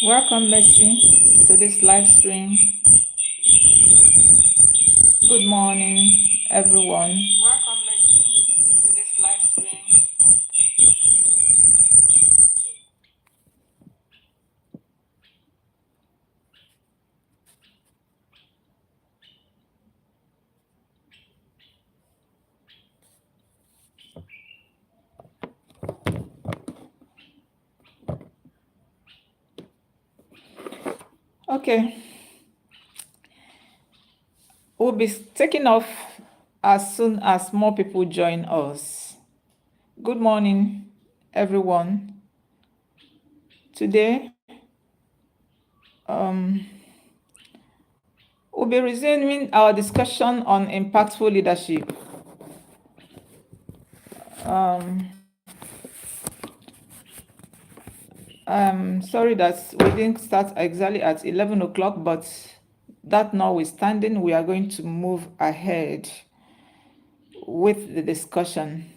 Welcome, Messi, to this live stream. Good morning, everyone. Welcome, Messi, to this live stream. Okay, we'll be taking off as soon as more people join us. Good morning, everyone. Today, we'll be resuming our discussion on impactful leadership. I'm sorry that we didn't start exactly at 11 o'clock, but that notwithstanding, we are going to move ahead with the discussion.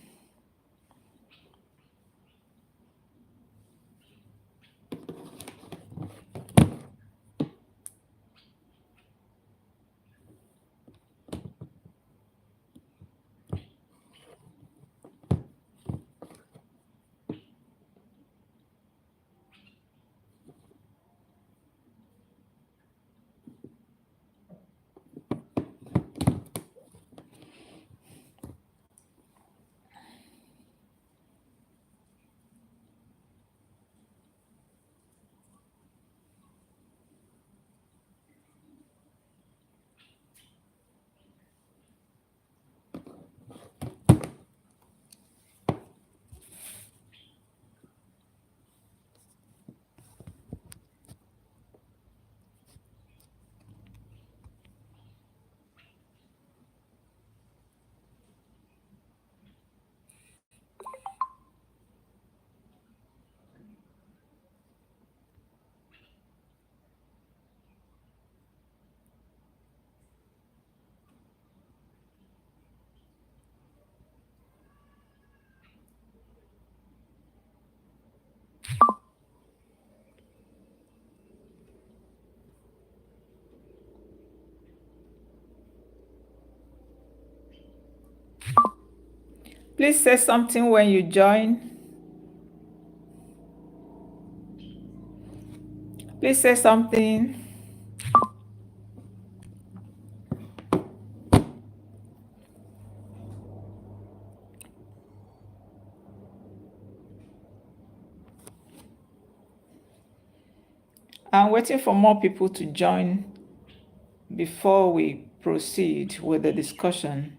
Please say something when you join. Please say something. I'm waiting for more people to join before we proceed with the discussion.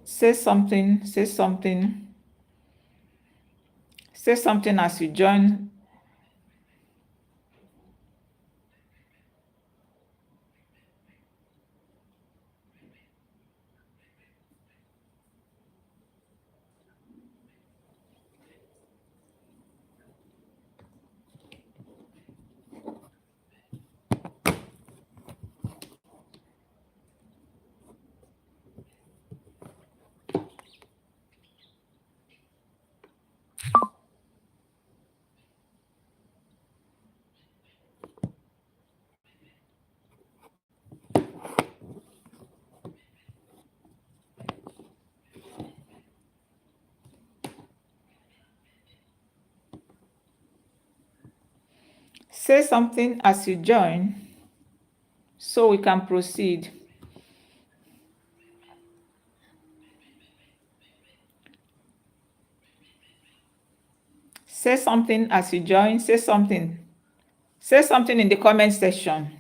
Say something, say something, say something as you join. Say something as you join so we can proceed. Say something as you join. Say something. Say something in the comment section.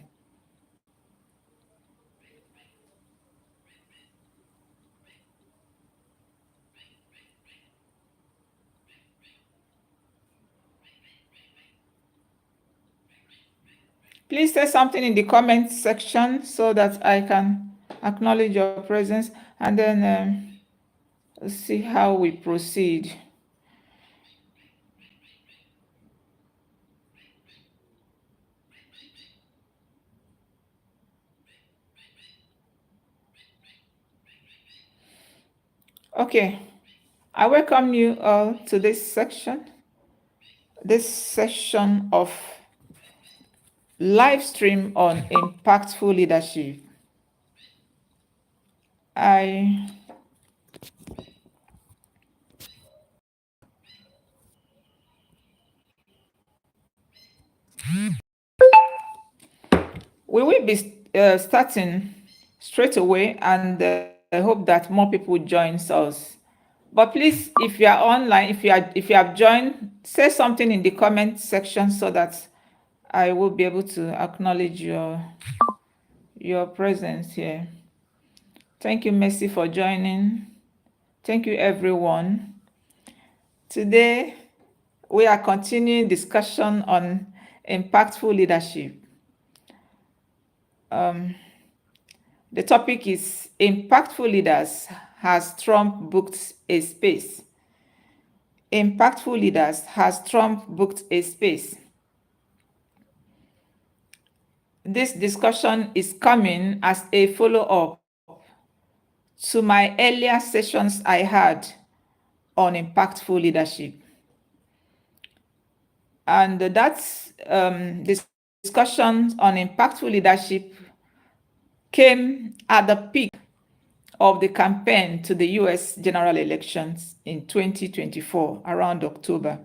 Please say something in the comment section so that I can acknowledge your presence, and then let's see how we proceed. Okay, I welcome you all to this session of live stream on impactful leadership. I we will be starting straight away, and I hope that more people join us. But please, if you are online, if you have joined, say something in the comment section so that I will be able to acknowledge your presence here. Thank you, Mercy, for joining. Thank you, everyone. Today, we are continuing discussion on impactful leadership. The topic is impactful leaders. Has Trump booked a space? Impactful leaders. Has Trump booked a space? This discussion is coming as a follow-up to my earlier sessions I had on impactful leadership. And that's discussion on impactful leadership came at the peak of the campaign to the US general elections in 2024, around October.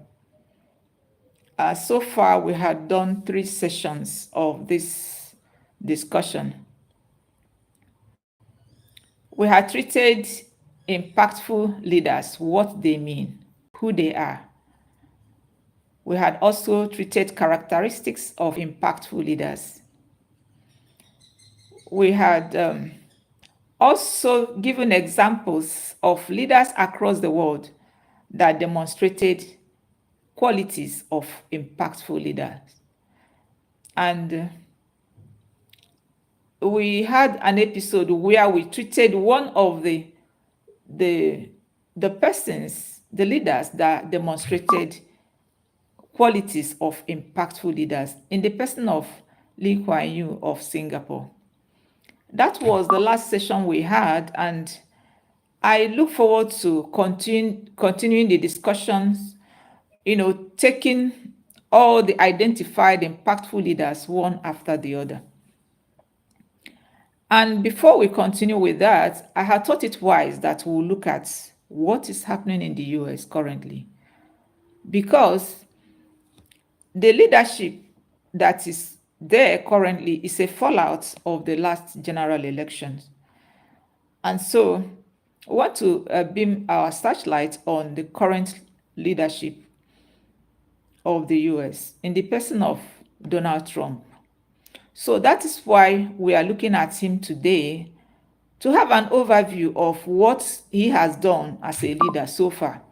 So far, we had done 3 sessions of this discussion. We had treated impactful leaders, what they mean, who they are. We had also treated characteristics of impactful leaders. We had also given examples of leaders across the world that demonstrated qualities of impactful leaders. And we had an episode where we treated one of the persons, the leaders that demonstrated qualities of impactful leaders in the person of Lee Kuan Yew of Singapore. That was the last session we had, and I look forward to continuing the discussions, taking all the identified impactful leaders one after the other. And before we continue with that, I had thought it wise that we'll look at what is happening in the US currently. Because the leadership that is there currently is a fallout of the last general elections. And so we want to beam our searchlight on the current leadership of the US in the person of Donald Trump. So that is why we are looking at him today, to have an overview of what he has done as a leader so far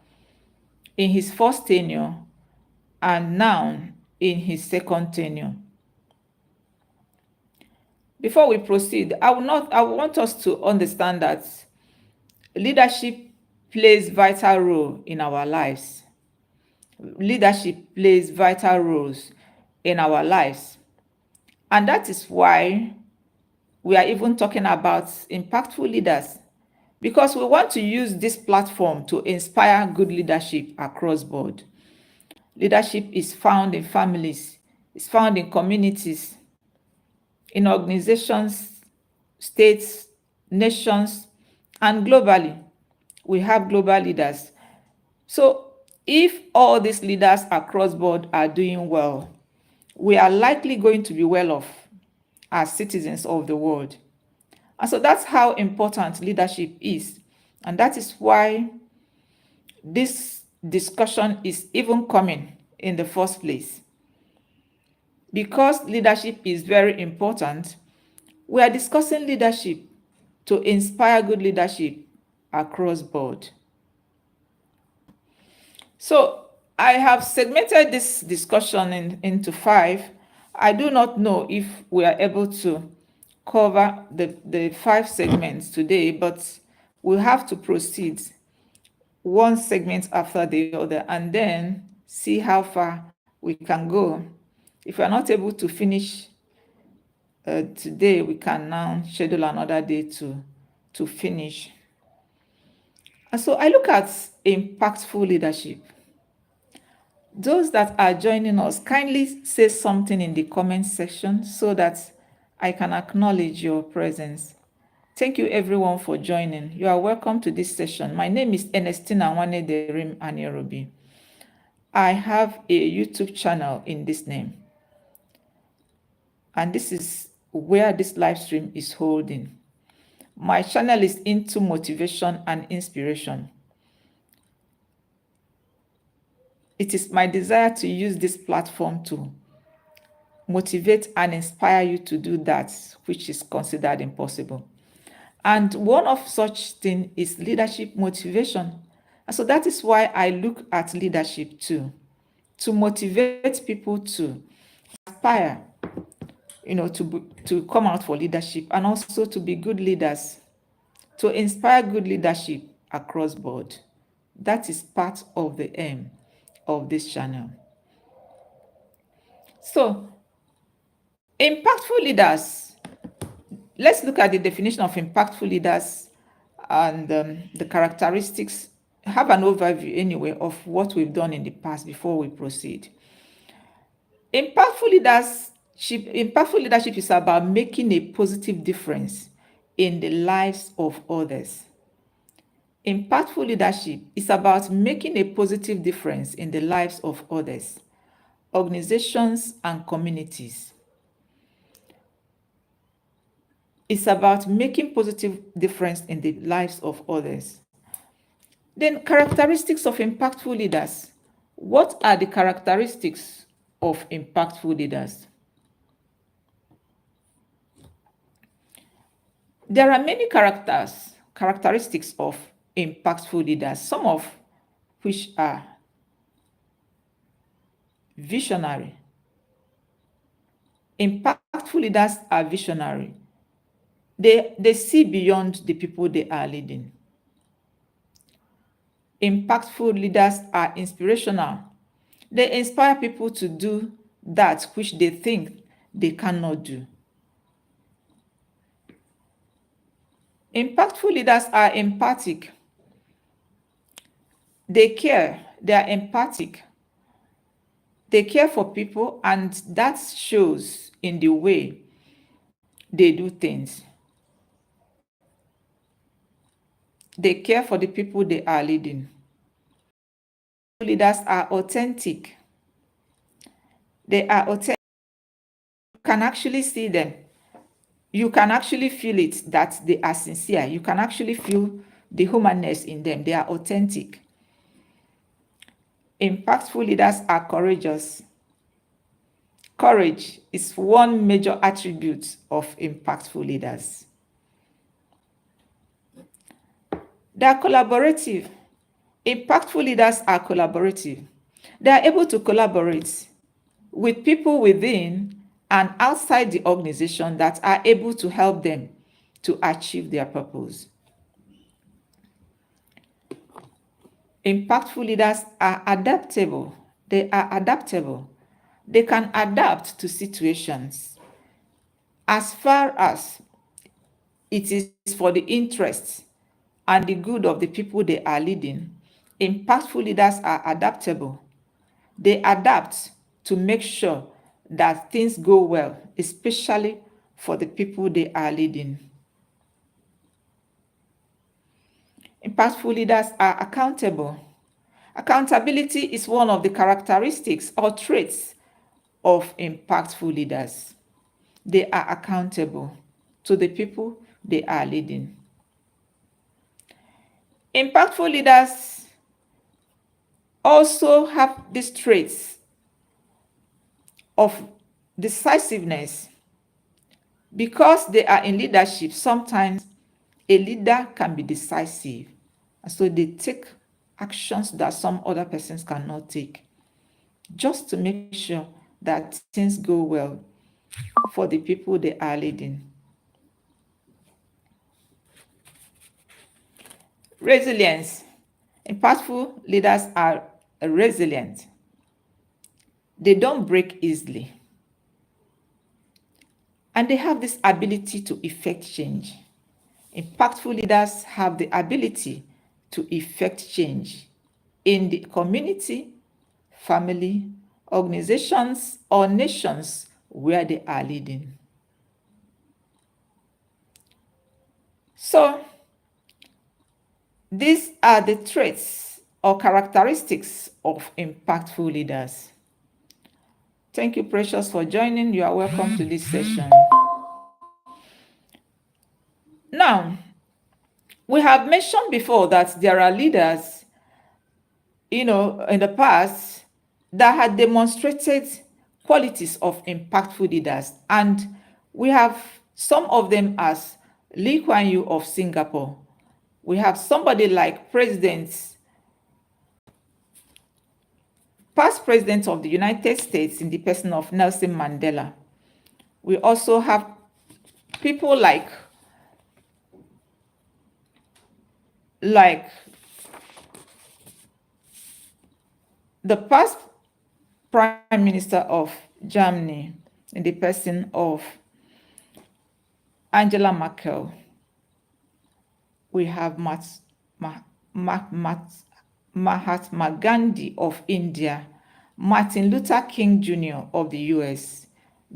in his first tenure and now in his second tenure. Before we proceed, I want us to understand that leadership plays vital role in our lives. Leadership plays vital roles in our lives. And that is why we are even talking about impactful leaders, because we want to use this platform to inspire good leadership across board. Leadership is found in families, it's found in communities, in organizations, states, nations, and globally. We have global leaders. So if all these leaders across board are doing well, we are likely going to be well off as citizens of the world. And so that's how important leadership is. And that is why this discussion is even coming in the first place. Because leadership is very important, we are discussing leadership to inspire good leadership across board. So I have segmented this discussion into five. I do not know if we are able to cover the five segments today, but we'll have to proceed one segment after the other and then see how far we can go. If we're not able to finish today, we can now schedule another day to finish. And so I look at impactful leadership. Those that are joining us, kindly say something in the comment section so that I can acknowledge your presence. Thank you everyone for joining. You are welcome to this session. My name is Ernestina Nwanederim Anirobi. I have a YouTube channel in this name. And this is where this live stream is holding. My channel is into motivation and inspiration. It is my desire to use this platform to motivate and inspire you to do that which is considered impossible. And one of such thing is leadership motivation. And so that is why I look at leadership too, to motivate people to aspire, to come out for leadership and also to be good leaders, to inspire good leadership across board. That is part of the aim of this channel. So, impactful leaders. Let's look at the definition of impactful leaders and the characteristics. Have an overview anyway of what we've done in the past before we proceed. Impactful leadership is about making a positive difference in the lives of others. Impactful leadership is about making a positive difference in the lives of others, organizations, and communities. It's about making positive difference in the lives of others. Then characteristics of impactful leaders. What are the characteristics of impactful leaders? There are many characteristics of impactful leaders, some of which are visionary. Impactful leaders are visionary. They see beyond the people they are leading. Impactful leaders are inspirational. They inspire people to do that which they think they cannot do. Impactful leaders are empathic. They care, they are empathic. They care for people, and that shows in the way they do things. They care for the people they are leading. Leaders are authentic. They are authentic. You can actually see them. You can actually feel it that they are sincere. You can actually feel the humanness in them. They are authentic. Impactful leaders are courageous. Courage is one major attribute of impactful leaders. They are collaborative. Impactful leaders are collaborative. They are able to collaborate with people within and outside the organization that are able to help them to achieve their purpose. Impactful leaders are adaptable. They are adaptable. They can adapt to situations as far as it is for the interests and the good of the people they are leading. Impactful leaders are adaptable. They adapt to make sure that things go well, especially for the people they are leading. Impactful leaders are accountable. Accountability is one of the characteristics or traits of impactful leaders. They are accountable to the people they are leading. Impactful leaders also have these traits of decisiveness. Because they are in leadership, sometimes a leader can be decisive. And so they take actions that some other persons cannot take, just to make sure that things go well for the people they are leading. Resilience. Impactful leaders are resilient. They don't break easily. And they have this ability to effect change. Impactful leaders have the ability to effect change in the community, family, organizations, or nations where they are leading. So, these are the traits or characteristics of impactful leaders. Thank you, Precious, for joining. You are welcome to this session. Now, we have mentioned before that there are leaders, in the past that had demonstrated qualities of impactful leaders. And we have some of them as Lee Kuan Yew of Singapore. We have somebody like past president of the United States in the person of Nelson Mandela. We also have people like the past prime minister of Germany in the person of Angela Merkel. We have Mahatma Gandhi of India, Martin Luther King Jr. of the US,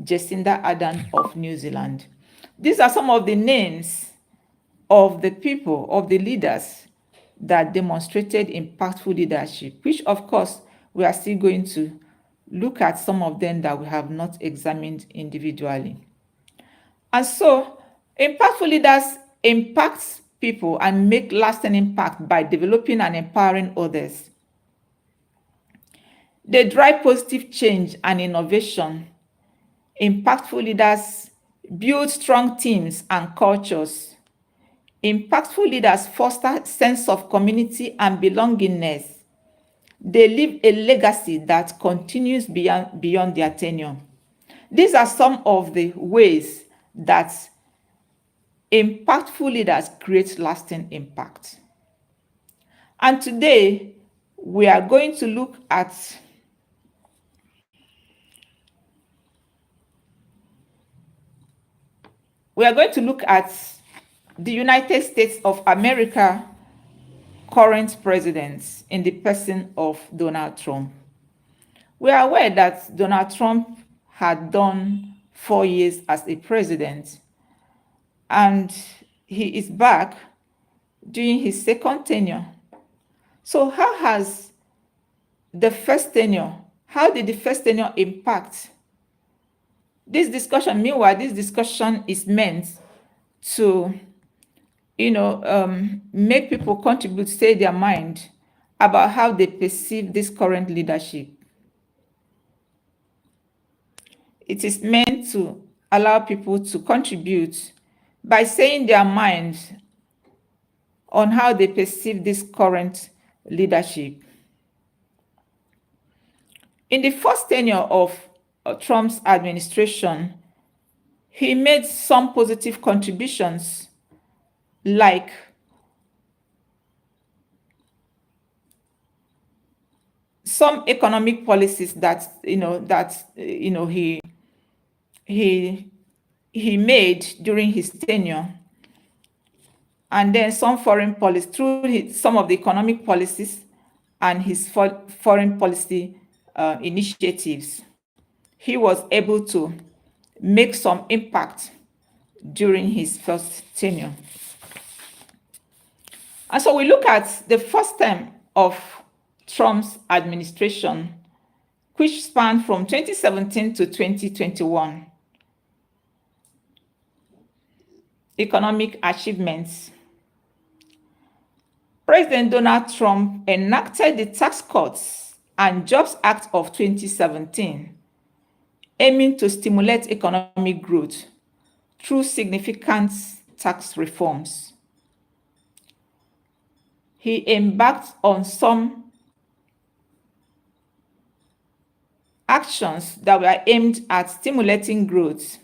Jacinda Ardern of New Zealand. These are some of the names of the people, of the leaders that demonstrated impactful leadership, which of course we are still going to look at some of them that we have not examined individually. And so impactful leaders impact people and make lasting impact by developing and empowering others. They drive positive change and innovation. Impactful leaders build strong teams and cultures. Impactful leaders foster sense of community and belongingness. They leave a legacy that continues beyond their tenure. These are some of the ways that impactful leaders create lasting impact. And today, we are going to look at the United States of America current president in the person of Donald Trump. We are aware that Donald Trump had done 4 years as a president, and he is back during his second tenure. So how did the first tenure impact this discussion? Meanwhile, this discussion is meant to make people contribute, say their mind about how they perceive this current leadership. It is meant to allow people to contribute by saying their mind on how they perceive this current leadership. In the first tenure of Trump's administration, he made some positive contributions, like some economic policies that he made during his tenure, and then some foreign policy through some of the economic policies and his foreign policy initiatives. He was able to make some impact during his first tenure. And so we look at the first term of Trump's administration. which spanned from 2017 to 2021. Economic achievements. President Donald Trump enacted the Tax Cuts and Jobs Act of 2017, aiming to stimulate economic growth through significant tax reforms. He embarked on some actions that were aimed at stimulating growth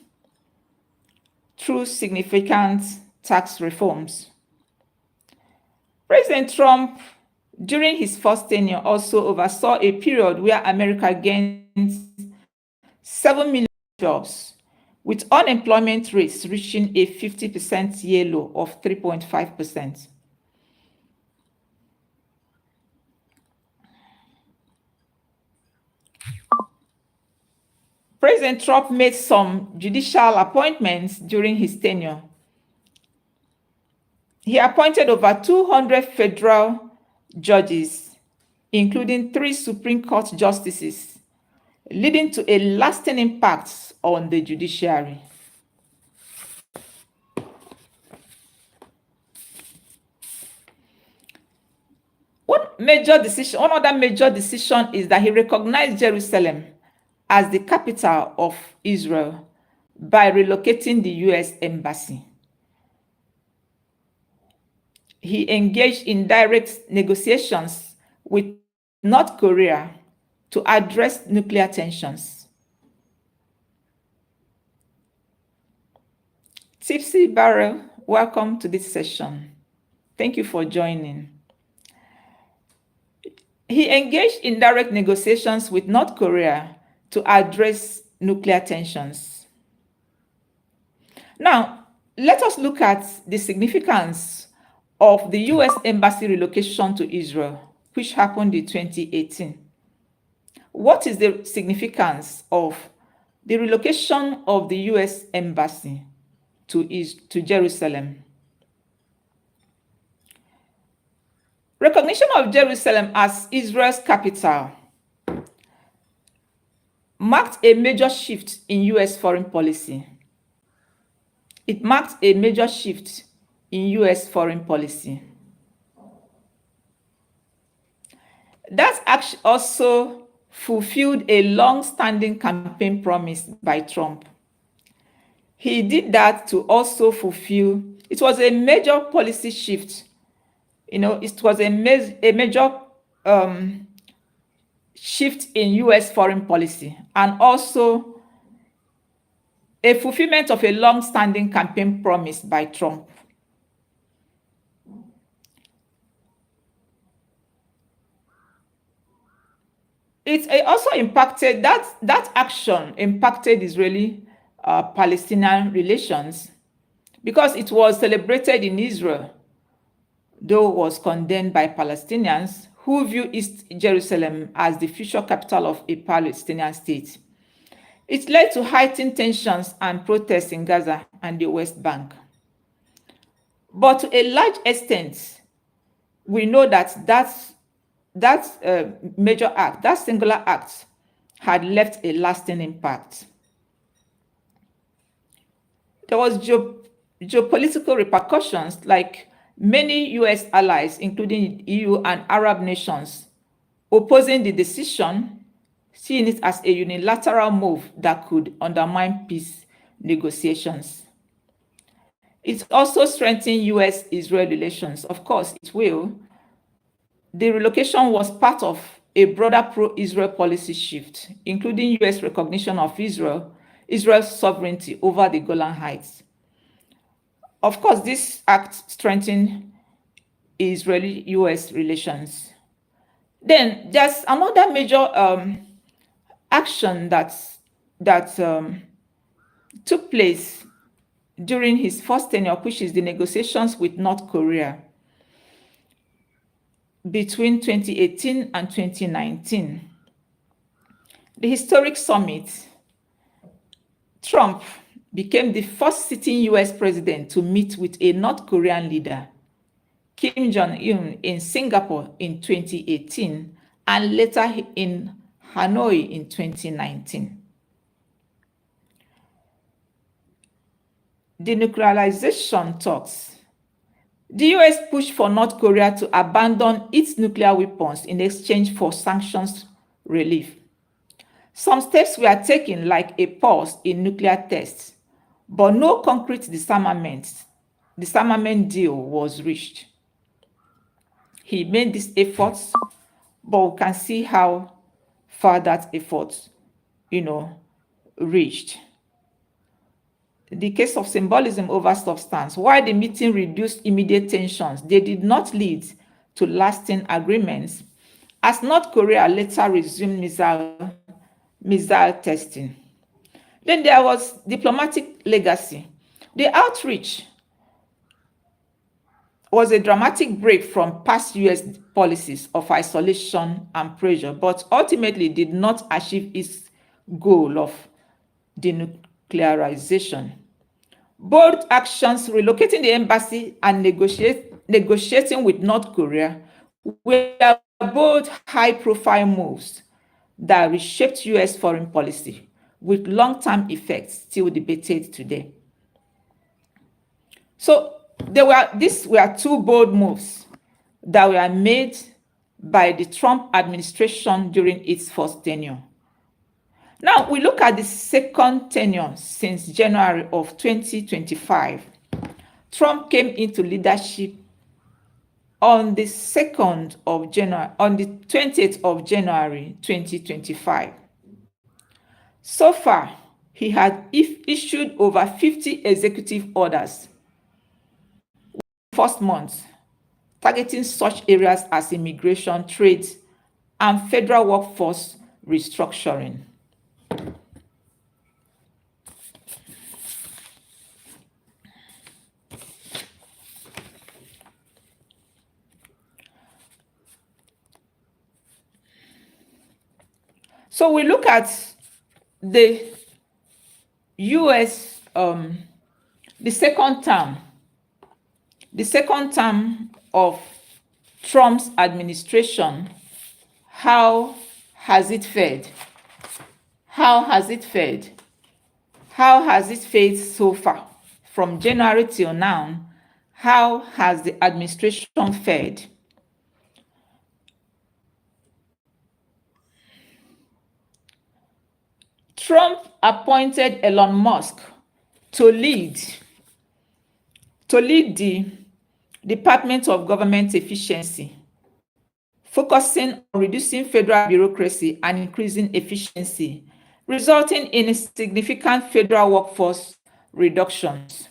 through significant tax reforms. President Trump, during his first tenure, also oversaw a period where America gained 7 million jobs, with unemployment rates reaching a 50% year low of 3.5%. President Trump made some judicial appointments during his tenure. He appointed over 200 federal judges, including 3 Supreme Court justices, leading to a lasting impact on the judiciary. One other major decision is that he recognized Jerusalem as the capital of Israel by relocating the U.S. embassy. He engaged in direct negotiations with North Korea to address nuclear tensions. Tipsy Barrel, welcome to this session. Thank you for joining. He engaged in direct negotiations with North Korea to address nuclear tensions. Now, let us look at the significance of the U.S. embassy relocation to Israel, which happened in 2018. What is the significance of the relocation of the U.S. embassy to Jerusalem? Recognition of Jerusalem as Israel's capital marked a major shift in U.S. foreign policy. It marked a major shift in U.S. foreign policy. That action also fulfilled a long-standing campaign promise by Trump. He did that to also fulfill, it was a major policy shift. It was a major shift in U.S. foreign policy, and also a fulfillment of a long-standing campaign promise by Trump. It also impacted, that action impacted Israeli-Palestinian relations, because it was celebrated in Israel, though was condemned by Palestinians who view East Jerusalem as the future capital of a Palestinian state. It led to heightened tensions and protests in Gaza and the West Bank. But to a large extent, we know that major act, that singular act, had left a lasting impact. There was geopolitical repercussions, like many U.S. allies, including EU and Arab nations, opposing the decision, seeing it as a unilateral move that could undermine peace negotiations. It also strengthened U.S.-Israel relations. Of course, it will. The relocation was part of a broader pro-Israel policy shift, including U.S. recognition of Israel's sovereignty over the Golan Heights. Of course, this act strengthened Israeli-U.S. relations. Then there's another major action that took place during his first tenure, which is the negotiations with North Korea between 2018 and 2019. The historic summit. Trump became the first sitting U.S. president to meet with a North Korean leader, Kim Jong-un, in Singapore in 2018, and later in Hanoi in 2019. Denuclearization talks. The US pushed for North Korea to abandon its nuclear weapons in exchange for sanctions relief. Some steps were taken, like a pause in nuclear tests, but no concrete disarmament deal was reached. He made these efforts, but we can see how far that effort, you know, reached. The case of symbolism over substance. While the meeting reduced immediate tensions, they did not lead to lasting agreements, as North Korea later resumed missile testing. Then there was diplomatic legacy. The outreach was a dramatic break from past US policies of isolation and pressure, but ultimately did not achieve its goal of denuclearization. Bold actions relocating the embassy and negotiating with North Korea were both high-profile moves that reshaped US foreign policy with long-term effects still debated today. So these were two bold moves that were made by the Trump administration during its first tenure. Now we look at the second tenure since January of 2025. Trump came into leadership on the 20th of January 2025. So far, he had issued over 50 executive orders first month, targeting such areas as immigration, trade, and federal workforce restructuring. So we look at the US, the second term of Trump's administration. How has it fared? How has it fared? How has it fared so far? From January till now, how has the administration fared? Trump appointed Elon Musk to lead the Department of Government Efficiency, focusing on reducing federal bureaucracy and increasing efficiency, resulting in significant federal workforce reductions.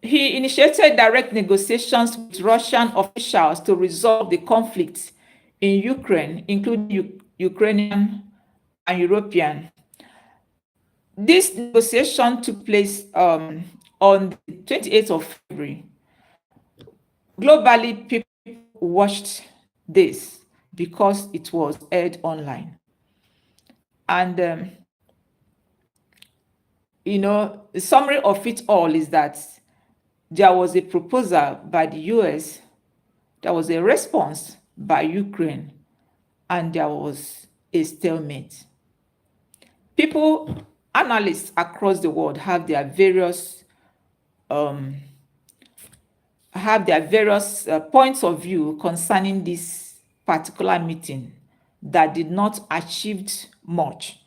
He initiated direct negotiations with Russian officials to resolve the conflict in Ukraine, including Ukrainian and European. This negotiation took place on the 28th of February. Globally, people watched this because it was aired online. And, the summary of it all is that there was a proposal by the US, there was a response by Ukraine, and there was a stalemate. Analysts across the world have their various points of view concerning this particular meeting that did not achieve much.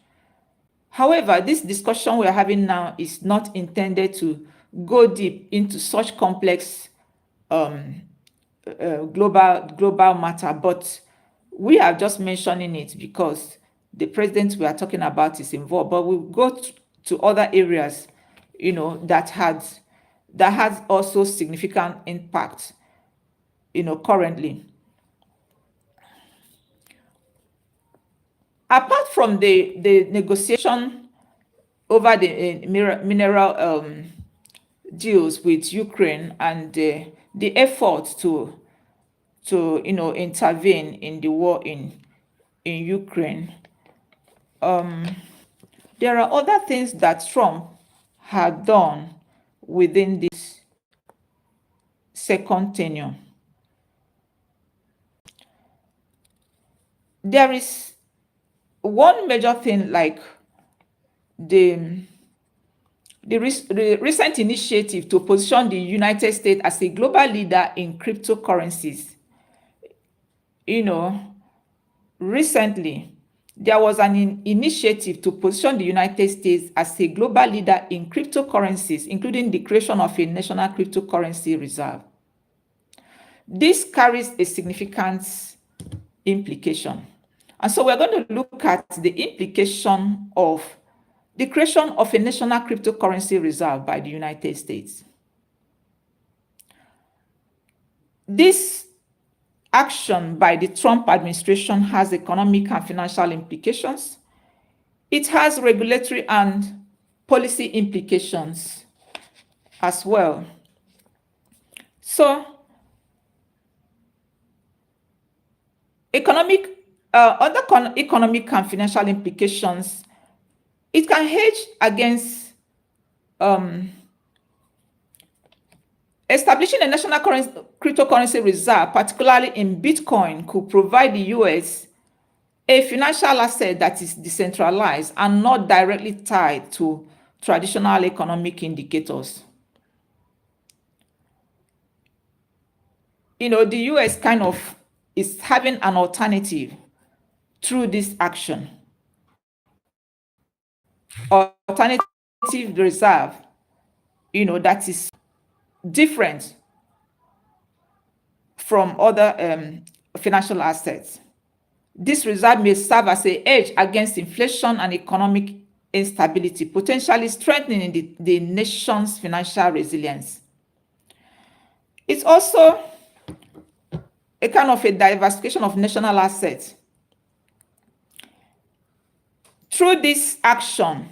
However, this discussion we're having now is not intended to go deep into such complex global matter, but we are just mentioning it because the president we are talking about is involved. But we'll go to other areas, that has also significant impact, currently. Apart from the negotiation over the mineral deals with Ukraine and the effort to intervene in the war in Ukraine, there are other things that Trump had done within this second tenure. there is one major thing like the the recent initiative to position the United States as a global leader in cryptocurrencies. You know, recently there was an initiative to position the United States as a global leader in cryptocurrencies, including the creation of a national cryptocurrency reserve. This carries a significant implication. And so we're going to look at the implication of the creation of a national cryptocurrency reserve by the United States. This action by the Trump administration has economic and financial implications. It has regulatory and policy implications as well. So, other economic and financial implications, it can hedge against establishing a national cryptocurrency reserve, particularly in Bitcoin, could provide the US a financial asset that is decentralized and not directly tied to traditional economic indicators. The US kind of is having an alternative through this action. Alternative reserve, that is different from other financial assets. This reserve may serve as a hedge against inflation and economic instability, potentially strengthening the nation's financial resilience. It's also a kind of a diversification of national assets. Through this action,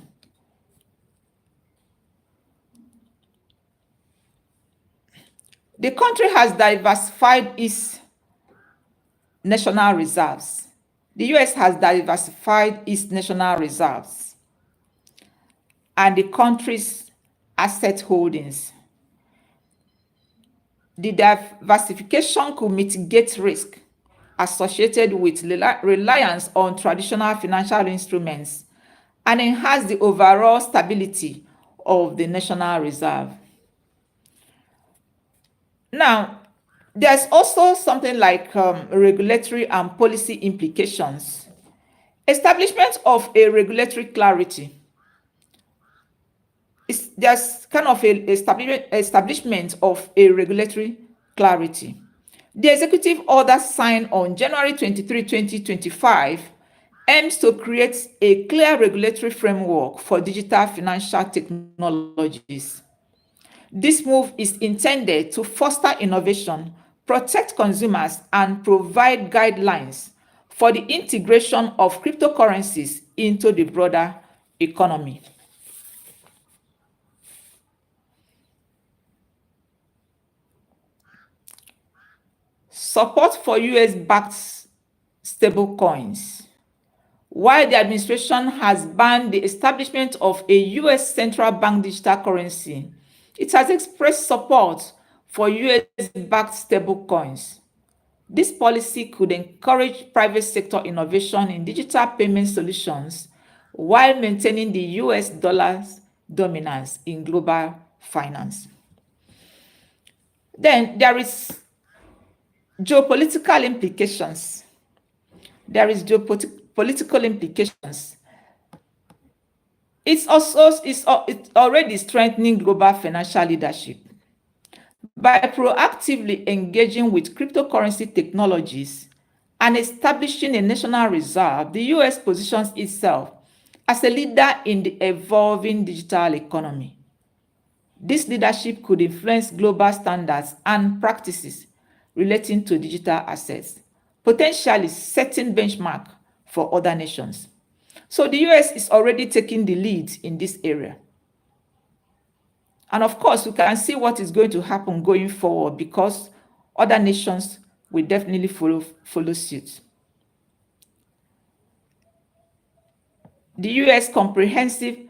the country has diversified its national reserves. The US has diversified its national reserves and the country's asset holdings. The diversification could mitigate risk associated with reliance on traditional financial instruments and enhance the overall stability of the national reserve. Now, there's also something like regulatory and policy implications. Establishment of a regulatory clarity. There's kind of a establishment of a regulatory clarity. The executive order signed on January 23, 2025 aims to create a clear regulatory framework for digital financial technologies. This move is intended to foster innovation, protect consumers, and provide guidelines for the integration of cryptocurrencies into the broader economy. Support for US-backed stablecoins. While the administration has banned the establishment of a US central bank digital currency, it has expressed support for US-backed stablecoins. This policy could encourage private sector innovation in digital payment solutions while maintaining the US dollar's dominance in global finance. Then there is geopolitical implications. Political implications. It's already strengthening global financial leadership. By proactively engaging with cryptocurrency technologies and establishing a national reserve, the US positions itself as a leader in the evolving digital economy. This leadership could influence global standards and practices relating to digital assets, potentially setting benchmark for other nations. So the US is already taking the lead in this area. And of course, we can see what is going to happen going forward because other nations will definitely follow suit. The US comprehensive,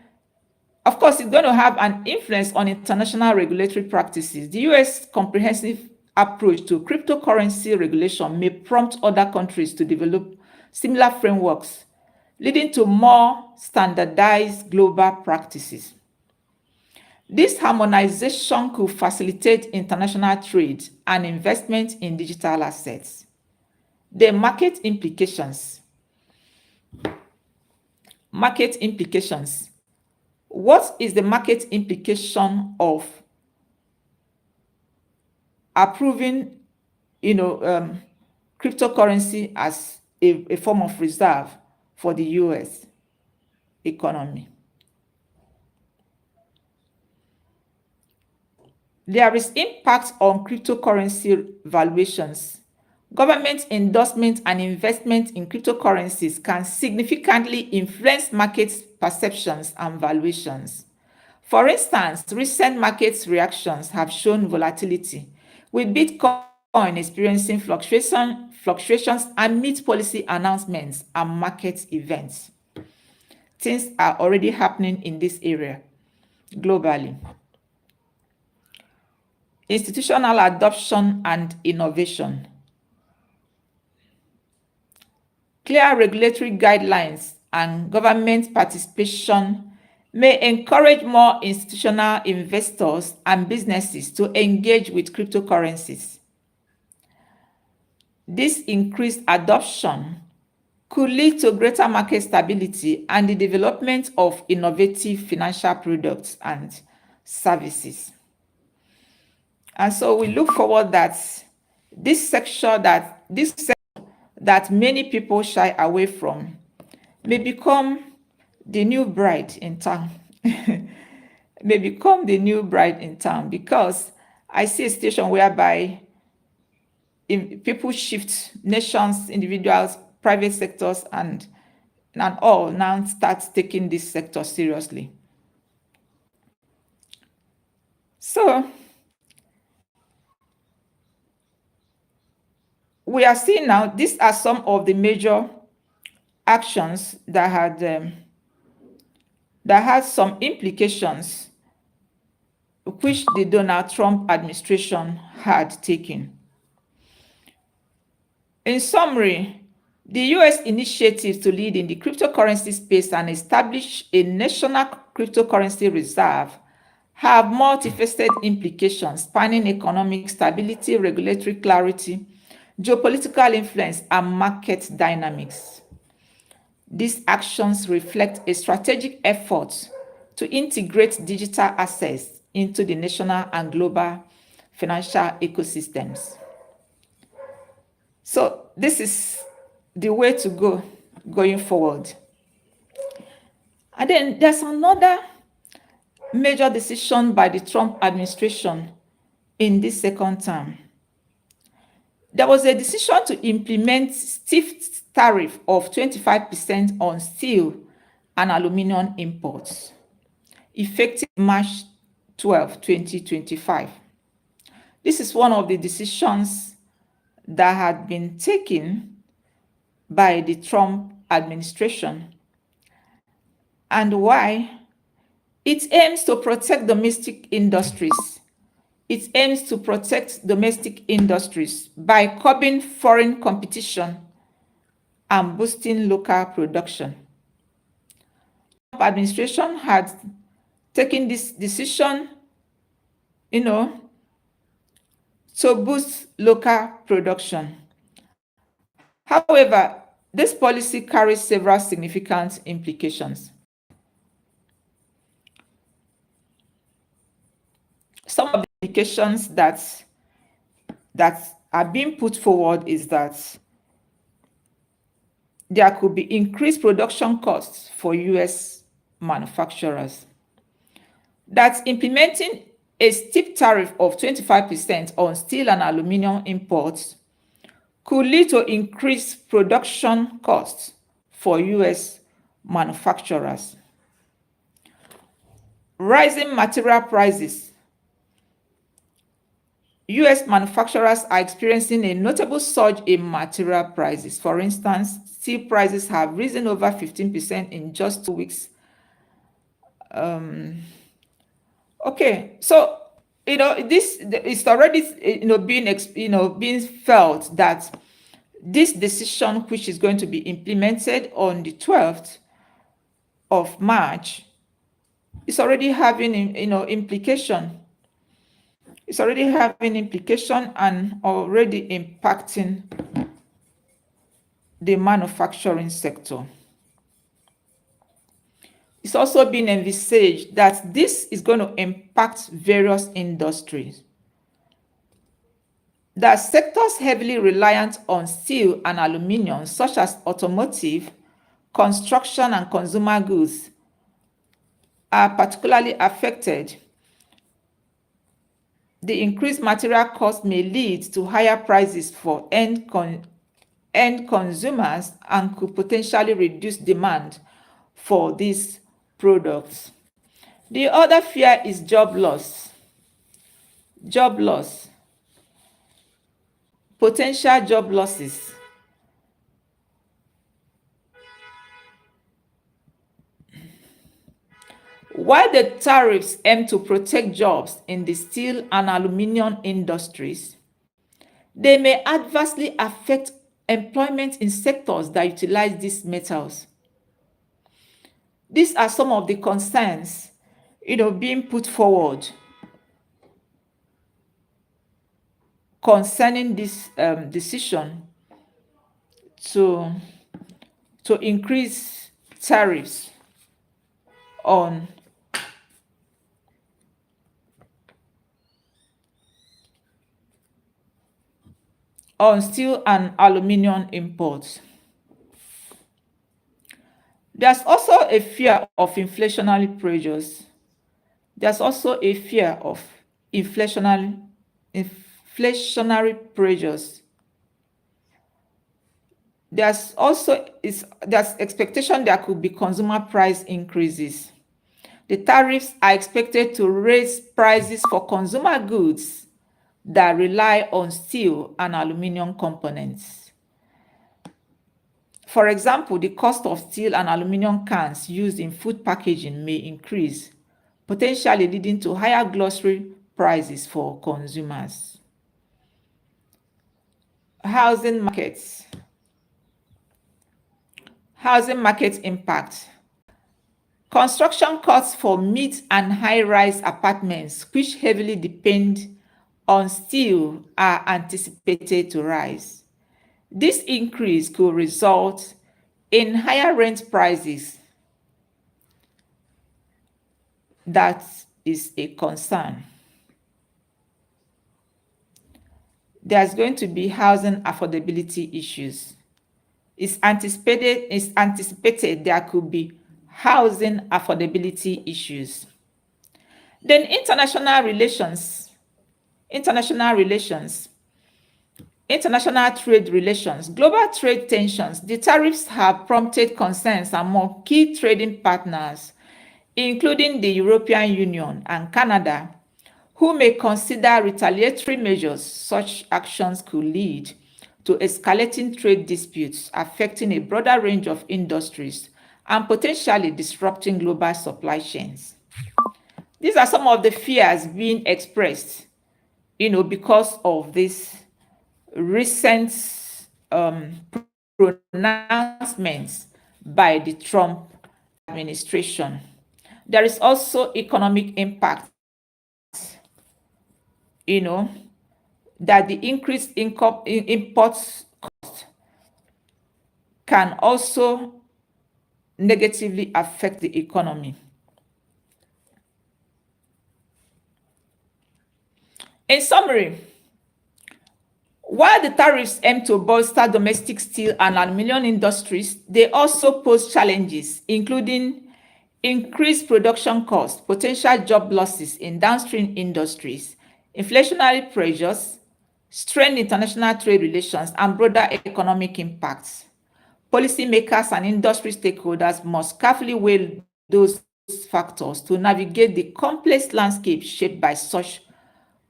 of course, it's going to have an influence on international regulatory practices. The US comprehensive approach to cryptocurrency regulation may prompt other countries to develop similar frameworks, leading to more standardized global practices. This harmonization could facilitate international trade and investment in digital assets. The market implications. Market implications. What is the market implication of approving, cryptocurrency as a form of reserve for the US economy? There is impact on cryptocurrency valuations. Government endorsement and investment in cryptocurrencies can significantly influence market perceptions and valuations. For instance, recent market reactions have shown volatility, with Bitcoin experiencing fluctuations amid policy announcements and market events. Things are already happening in this area globally. Institutional adoption and innovation. Clear regulatory guidelines and government participation may encourage more institutional investors and businesses to engage with cryptocurrencies. This increased adoption could lead to greater market stability and the development of innovative financial products and services. And so we look forward that this sector that many people shy away from may become the new bride in town. May become the new bride in town, because I see a situation whereby people shift, nations, individuals, private sectors, and all now start taking this sector seriously. So we are seeing now, these are some of the major actions that had some implications which the Donald Trump administration had taken. In summary, the US initiatives to lead in the cryptocurrency space and establish a national cryptocurrency reserve have multifaceted implications spanning economic stability, regulatory clarity, geopolitical influence, and market dynamics. These actions reflect a strategic effort to integrate digital assets into the national and global financial ecosystems. So this is the way to go going forward. And then there's another major decision by the Trump administration in this second term. There was a decision to implement stiff tariff of 25% on steel and aluminum imports, effective March 12, 2025. This is one of the decisions that had been taken by the Trump administration. And why? It aims to protect domestic industries. It aims to protect domestic industries by curbing foreign competition and boosting local production. The Trump administration had taken this decision, to boost local production. However, this policy carries several significant implications. Some of the implications that are being put forward is that there could be increased production costs for US manufacturers. That implementing a steep tariff of 25% on steel and aluminum imports could lead to increased production costs for US manufacturers. Rising material prices. US manufacturers are experiencing a notable surge in material prices. For instance, steel prices have risen over 15% in just 2 weeks. Okay, so this is already being felt that this decision, which is going to be implemented on the 12th of March, is already having, implication. It's already having implication and already impacting the manufacturing sector. It's also been envisaged that this is going to impact various industries. There are sectors heavily reliant on steel and aluminum, such as automotive, construction, and consumer goods, are particularly affected. The increased material cost may lead to higher prices for end consumers and could potentially reduce demand for these products. The other fear is job loss. Job loss. Potential job losses. While the tariffs aim to protect jobs in the steel and aluminum industries, they may adversely affect employment in sectors that utilize these metals. These are some of the concerns, being put forward concerning this decision to increase tariffs on steel and aluminum imports. There's also a fear of inflationary pressures. There's also a fear of inflationary pressures. There's expectation there could be consumer price increases. The tariffs are expected to raise prices for consumer goods that rely on steel and aluminum components. For example, the cost of steel and aluminum cans used in food packaging may increase, potentially leading to higher grocery prices for consumers. Housing markets. Housing market impact. Construction costs for mid and high-rise apartments, which heavily depend on steel, are anticipated to rise. This increase could result in higher rent prices. That is a concern. There's going to be housing affordability issues. It's anticipated there could be housing affordability issues. Then international trade relations, global trade tensions. The tariffs have prompted concerns among key trading partners, including the European Union and Canada, who may consider retaliatory measures. Such actions could lead to escalating trade disputes affecting a broader range of industries and potentially disrupting global supply chains. These are some of the fears being expressed, because of this recent pronouncements by the Trump administration. There is also economic impact, that the increased imports cost can also negatively affect the economy. In summary, while the tariffs aim to bolster domestic steel and aluminum industries, they also pose challenges, including increased production costs, potential job losses in downstream industries, inflationary pressures, strained international trade relations, and broader economic impacts. Policymakers and industry stakeholders must carefully weigh those factors to navigate the complex landscape shaped by such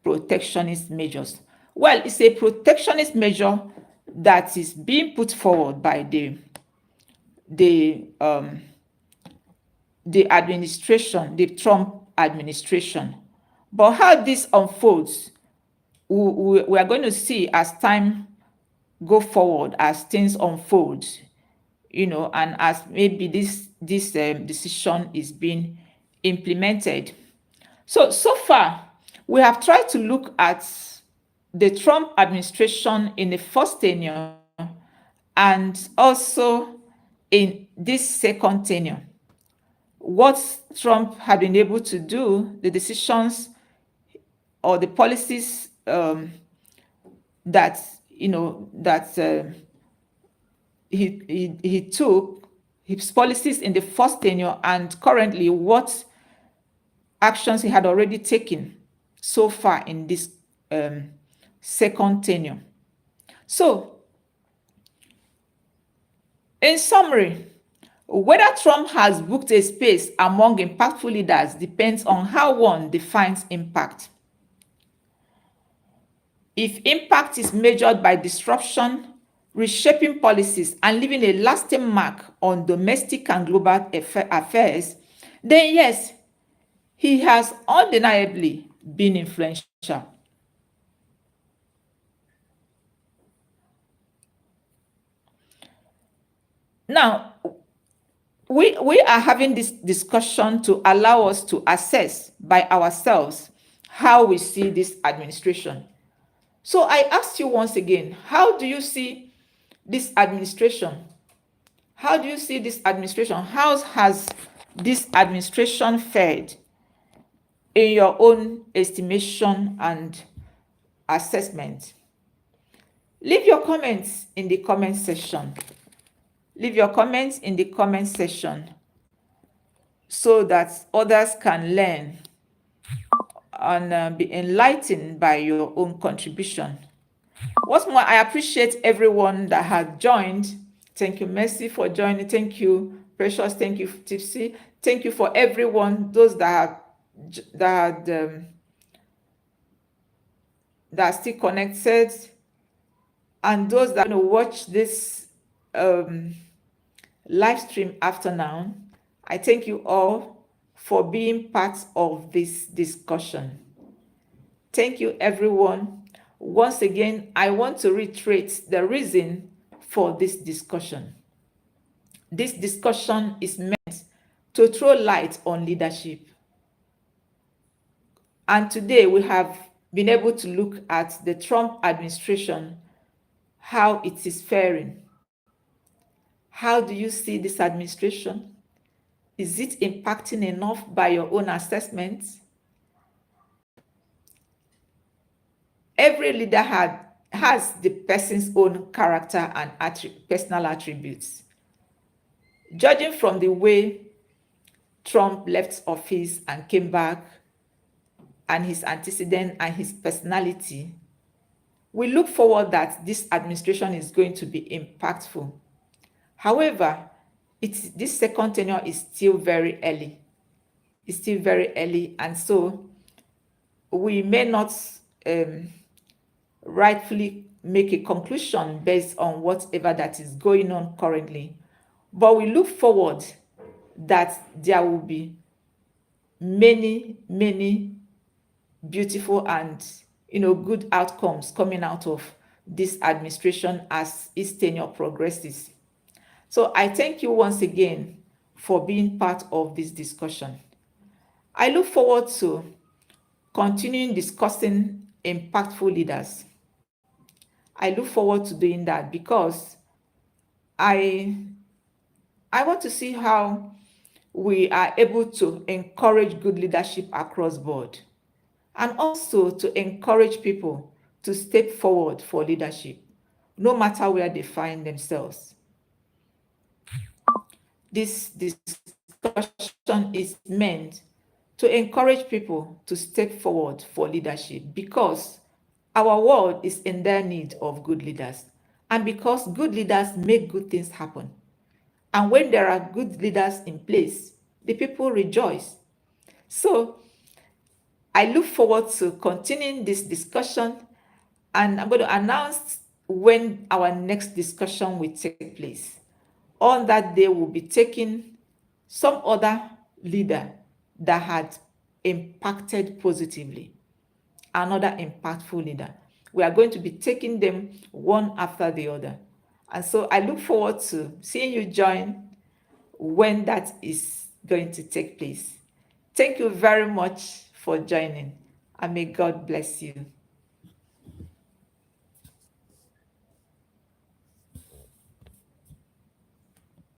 protectionist measures. Well, it's a protectionist measure that is being put forward by the administration, the Trump administration. But how this unfolds, we are going to see as time go forward as things unfold, and as maybe this decision is being implemented. So far, we have tried to look at the Trump administration in the first tenure and also in this second tenure. What Trump had been able to do, the decisions or the policies that he took, his policies in the first tenure, and currently what actions he had already taken so far in this second tenure. So, in summary, whether Trump has booked a space among impactful leaders depends on how one defines impact. If impact is measured by disruption, reshaping policies, and leaving a lasting mark on domestic and global affairs, then yes, he has undeniably been influential. Now, we are having this discussion to allow us to assess by ourselves how we see this administration. So I ask you once again, how do you see this administration? How do you see this administration? How has this administration fared in your own estimation and assessment? Leave your comments in the comment section. Leave your comments in the comment section so that others can learn and be enlightened by your own contribution. What's more, I appreciate everyone that had joined. Thank you, Mercy, for joining. Thank you, Precious. Thank you, Tipsy. Thank you for everyone, those that are still connected, and those that are going to watch this live stream after now. I thank you all for being part of this discussion. Thank you, everyone. Once again, I want to reiterate the reason for this discussion. This discussion is meant to throw light on leadership. And today we have been able to look at the Trump administration, how it is faring. How do you see this administration? Is it impacting enough by your own assessment? Every leader has the person's own character and personal attributes. Judging from the way Trump left office and came back, and his antecedent and his personality, we look forward that this administration is going to be impactful. However, this second tenure is still very early. It's still very early, and so we may not rightfully make a conclusion based on whatever that is going on currently. But we look forward that there will be many, many beautiful and good outcomes coming out of this administration as its tenure progresses. So I thank you once again for being part of this discussion. I look forward to continuing discussing impactful leaders. I look forward to doing that because I want to see how we are able to encourage good leadership across board, and also to encourage people to step forward for leadership, no matter where they find themselves. This discussion is meant to encourage people to step forward for leadership because our world is in their need of good leaders, and because good leaders make good things happen. And when there are good leaders in place, the people rejoice. So I look forward to continuing this discussion, and I'm going to announce when our next discussion will take place. On that day, we'll be taking some other leader that had impacted positively, another impactful leader. We are going to be taking them one after the other. And so I look forward to seeing you join when that is going to take place. Thank you very much for joining, and may God bless you.